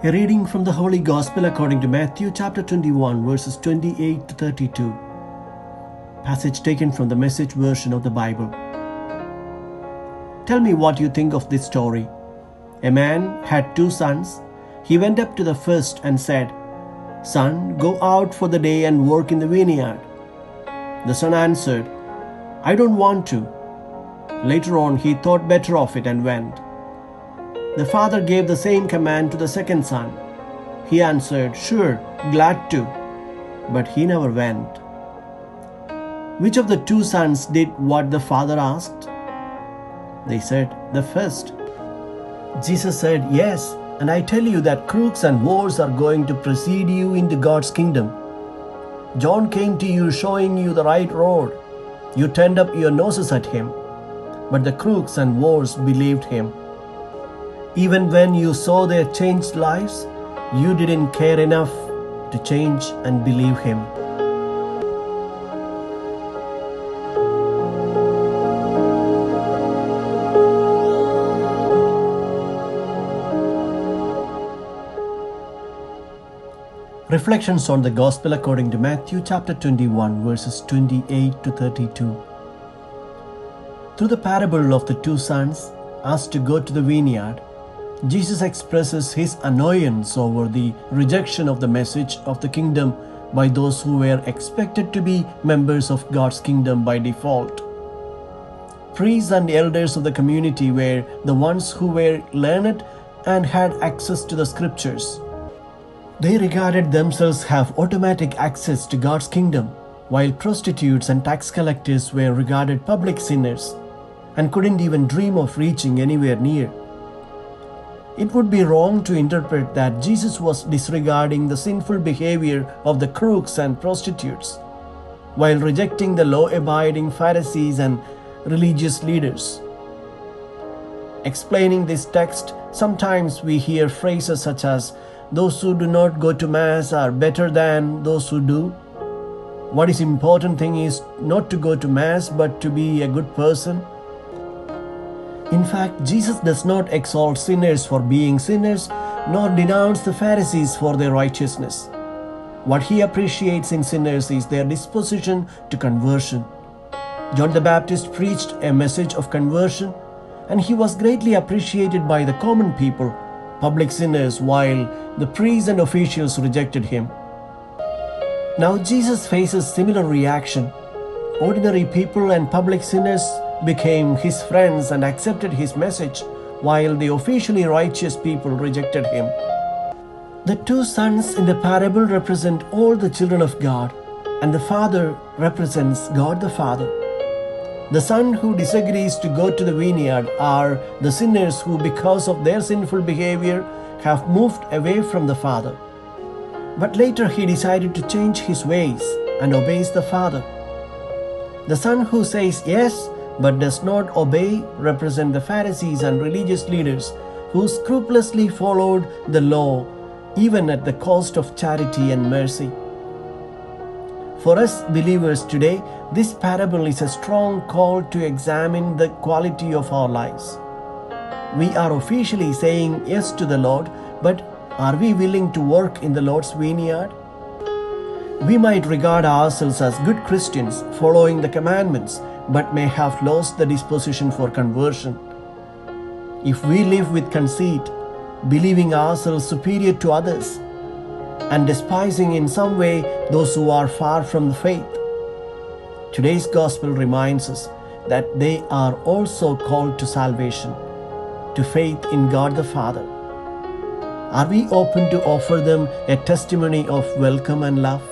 A reading from the Holy Gospel according to Matthew chapter 21 verses 28 to 32. Passage taken from the Message version of the Bible. Tell me what you think of this story. A man had 2 sons. He went up to the first and said, "Son, go out for the day and work in the vineyard." The son answered, "I don't want to." Later on, he thought better of it and went. The father gave the same command to the second son. He answered, "Sure, glad to." But he never went. Which of the 2 sons did what the father asked? They said, "The first." Jesus said, "Yes, and I tell you that crooks and whores are going to precede you into God's kingdom. John came to you showing you the right road. You turned up your noses at him, but the crooks and whores believed him. Even when you saw their changed lives, you didn't care enough to change and believe him." Reflections on the Gospel according to Matthew chapter 21 verses 28 to 32. Through the parable of the 2 sons asked to go to the vineyard, Jesus expresses his annoyance over the rejection of the message of the kingdom by those who were expected to be members of God's kingdom by default. Priests and elders of the community were the ones who were learned and had access to the scriptures. They regarded themselves have automatic access to God's kingdom, while prostitutes and tax collectors were regarded public sinners and couldn't even dream of reaching anywhere near. It would be wrong to interpret that Jesus was disregarding the sinful behavior of the crooks and prostitutes, while rejecting the law-abiding Pharisees and religious leaders. Explaining this text, sometimes we hear phrases such as, "Those who do not go to Mass are better than those who do." What is important thing is not to go to Mass but to be a good person. In fact, Jesus does not exalt sinners for being sinners, nor denounce the Pharisees for their righteousness. What he appreciates in sinners is their disposition to conversion. John the Baptist preached a message of conversion, and he was greatly appreciated by the common people, public sinners, while the priests and officials rejected him. Now Jesus faces similar reaction. Ordinary people and public sinners became his friends and accepted his message, while the officially righteous people rejected him. The 2 sons in the parable represent all the children of God, and the father represents God the Father. The son who disagrees to go to the vineyard are the sinners who, because of their sinful behavior, have moved away from the Father. But later he decided to change his ways and obeys the Father. The son who says yes but does not obey represent the Pharisees and religious leaders who scrupulously followed the law, even at the cost of charity and mercy. For us believers today, this parable is a strong call to examine the quality of our lives. We are officially saying yes to the Lord, but are we willing to work in the Lord's vineyard? We might regard ourselves as good Christians following the commandments, but may have lost the disposition for conversion. If we live with conceit, believing ourselves superior to others, and despising in some way those who are far from the faith, today's gospel reminds us that they are also called to salvation, to faith in God the Father. Are we open to offer them a testimony of welcome and love?